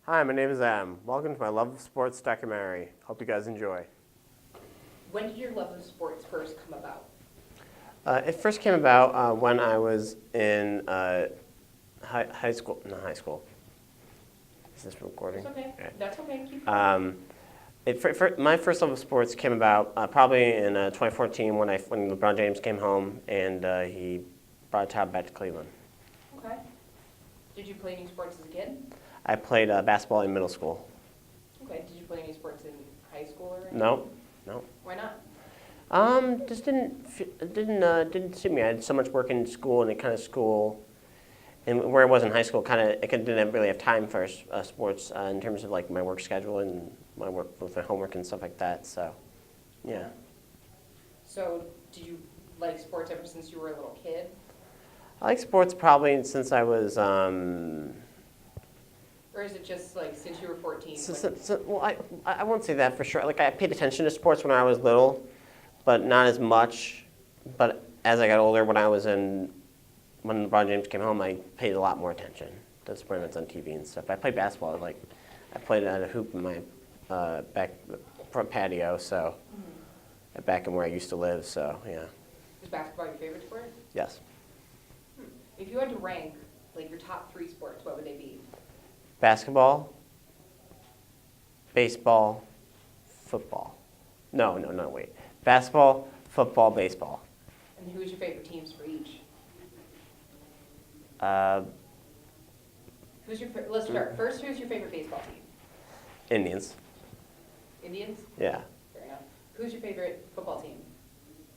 Hi, my name is Adam. Welcome to my Love of Sports documentary. Hope you guys enjoy. When did your love of sports first come about? It first came about when I was in high school. Not high school. Is this recording? That's okay. Okay. That's okay. Keep going. My first love of sports came about probably in 2014 when LeBron James came home and he brought a child back to Cleveland. Okay. Did you play any sports as a kid? I played basketball in middle school. Okay. Did you play any sports in high school or anything? No. Why not? Just didn't suit me. I had so much work in school and and where I was in high school, didn't really have time for sports in terms of like my work schedule and my work with my homework and stuff like that. So, yeah. So, did you like sports ever since you were a little kid? I like sports probably since I was. Or is it just like since you were 14? Well, I won't say that for sure. Like I paid attention to sports when I was little, but not as much. But as I got older, when LeBron James came home, I paid a lot more attention to sports events on TV and stuff. I played basketball. I played at a hoop in my back front patio, so back in where I used to live. So yeah. Is basketball your favorite sport? Yes. If you had to rank like your top 3 sports, what would they be? Basketball, baseball, football. No, wait. Basketball, football, baseball. And who is your favorite teams for each? Let's start. First, who's your favorite baseball team? Indians. Indians? Yeah. Fair enough. Who's your favorite football team?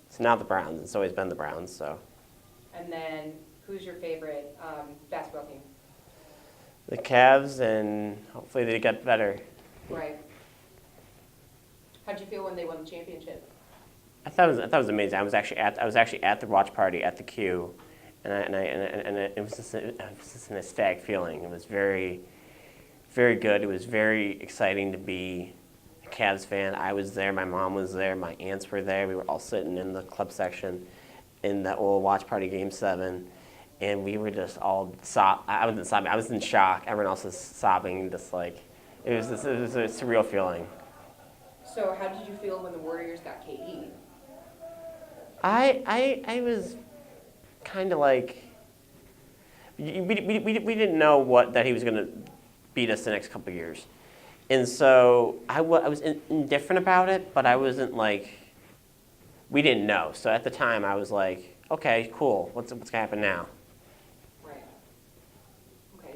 It's now the Browns. It's always been the Browns. So. And then who's your favorite basketball team? The Cavs, and hopefully they get better. Right. How'd you feel when they won the championship? I thought it was amazing. I was actually at the watch party at the Q, and it was just an ecstatic feeling. It was very, very good. It was very exciting to be a Cavs fan. I was there. My mom was there. My aunts were there. We were all sitting in the club section in that old watch party, Game 7. And we were just all I wasn't sobbing. I was in shock. Everyone else was sobbing. Just like it was a surreal feeling. So how did you feel when the Warriors got KD? I was kind of like we didn't know that he was going to beat us the next couple of years, and so I was indifferent about it. But I wasn't like we didn't know. So at the time I was like, okay, cool. What's gonna happen now?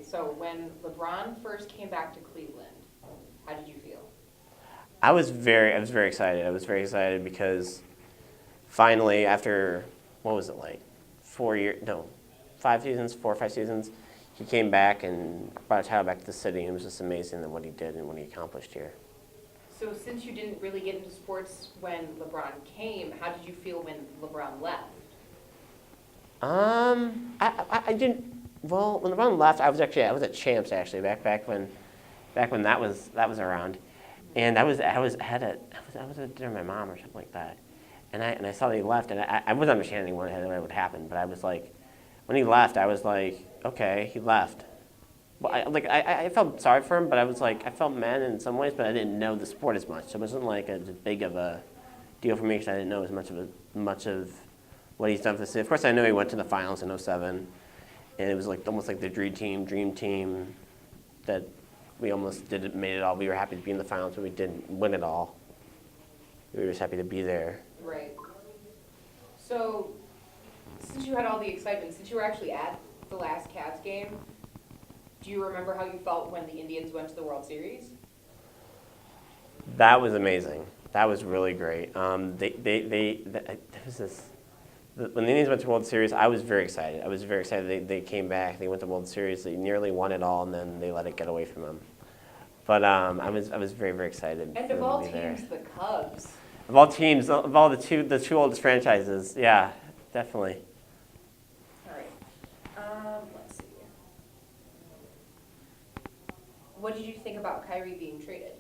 So when LeBron first came back to Cleveland, how did you feel? I was very excited. I was very excited because finally, after what was it like, 4 or 5 seasons, he came back and brought a title back to the city, and it was just amazing what he did and what he accomplished here. So since you didn't really get into sports when LeBron came, how did you feel when LeBron left? I didn't. Well, when LeBron left, I was at Champs actually back when that was around, and I was at dinner with my mom or something like that, and I saw that he left, and I wasn't understanding what would happen, but I was like, when he left, I was like, okay, he left. Well, I felt sorry for him, but I was like, I felt mad in some ways, but I didn't know the sport as much, so it wasn't like as big of a deal for me because I didn't know as much of what he's done for the city. Of course, I know he went to the finals in '07. And it was like almost like the dream team that we almost made it all. We were happy to be in the finals, but we didn't win it all. We were just happy to be there. Right. So, since you had all the excitement, since you were actually at the last Cavs game, do you remember how you felt when the Indians went to the World Series? That was amazing. That was really great. When the Indians went to World Series, I was very excited. They came back. They went to World Series. They nearly won it all, and then they let it get away from them. But I was very, very excited. And of all teams, the Cubs. Of all teams, of all the two oldest franchises, yeah, definitely. All right. Let's see. What did you think about Kyrie being traded?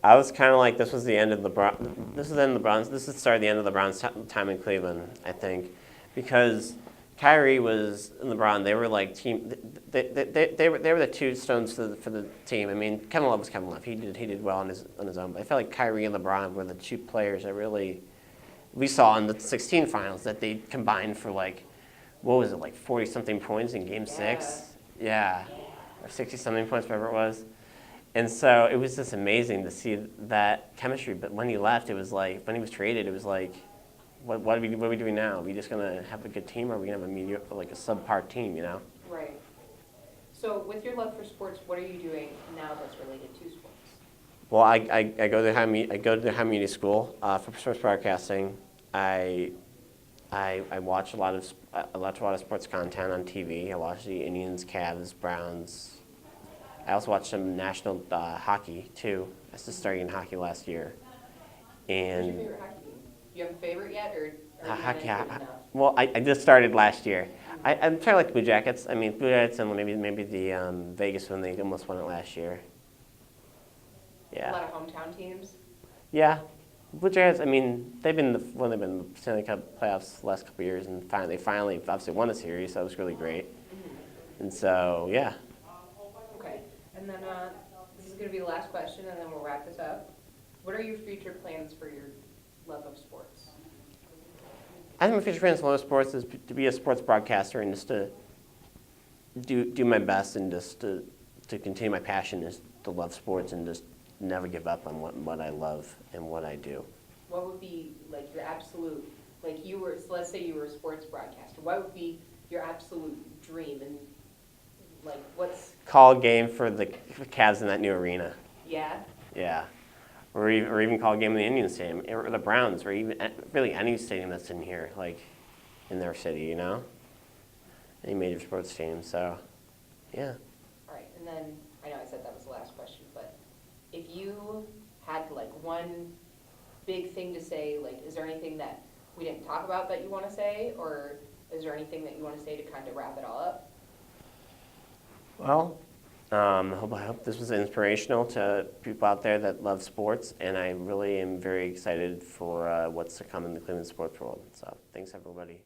I was kind of like, this was the end of LeBron. This is the start of the end of LeBron's time in Cleveland, I think, because Kyrie was and LeBron. They were like team. They were the two stones for the team. I mean, Kevin Love was Kevin Love. He did well on his own. But I felt like Kyrie and LeBron were the two players that really we saw in the 16 finals that they combined for like what was it like 40 something points in Game 6? Yeah, or 60 something points, whatever it was. And so it was just amazing to see that chemistry. But when he left, it was like when he was traded, it was like. What are we doing now? Are we just going to have a good team or are we going to have a mediocre, like a subpar team, you know? Right. So with your love for sports, what are you doing now that's related to sports? Well, I go to the High Media School for sports broadcasting. I watch a lot of sports content on TV. I watch the Indians, Cavs, Browns. I also watch some national hockey too. I just started in hockey last year. And what's your favorite hockey team? Do you have a favorite yet, or hockey? enough? Well, I just started last year. I'm trying to like the Blue Jackets. I mean, Blue Jackets and maybe the Vegas when they almost won it last year. Yeah. A lot of hometown teams. Yeah, Blue Jackets. I mean, they've been in the Stanley Cup playoffs the last couple of years, and they finally obviously won the series. So that was really great. Mm-hmm. And so yeah. Okay, and then this is going to be the last question, and then we'll wrap this up. What are your future plans for your love of sports? I think my future plans for love of sports is to be a sports broadcaster and just to do my best and just to continue my passion is to love sports and just never give up on what I love and what I do. What would be like your absolute, like you were, so let's say you were a sports broadcaster, what would be your absolute dream and like what's... Call a game for the Cavs in that new arena. Yeah? Yeah. Or even call a game in the Indian Stadium, or the Browns, or even really any stadium that's in here, like in their city, you know? Any major sports team, so yeah. All right, and then, I know I said that was the last question, but if you had like one big thing to say, like is there anything that we didn't talk about that you want to say, or is there anything that you want to say to kind of wrap it all up? Well, I hope this was inspirational to people out there that love sports, and I really am very excited for what's to come in the Cleveland sports world. So thanks, everybody.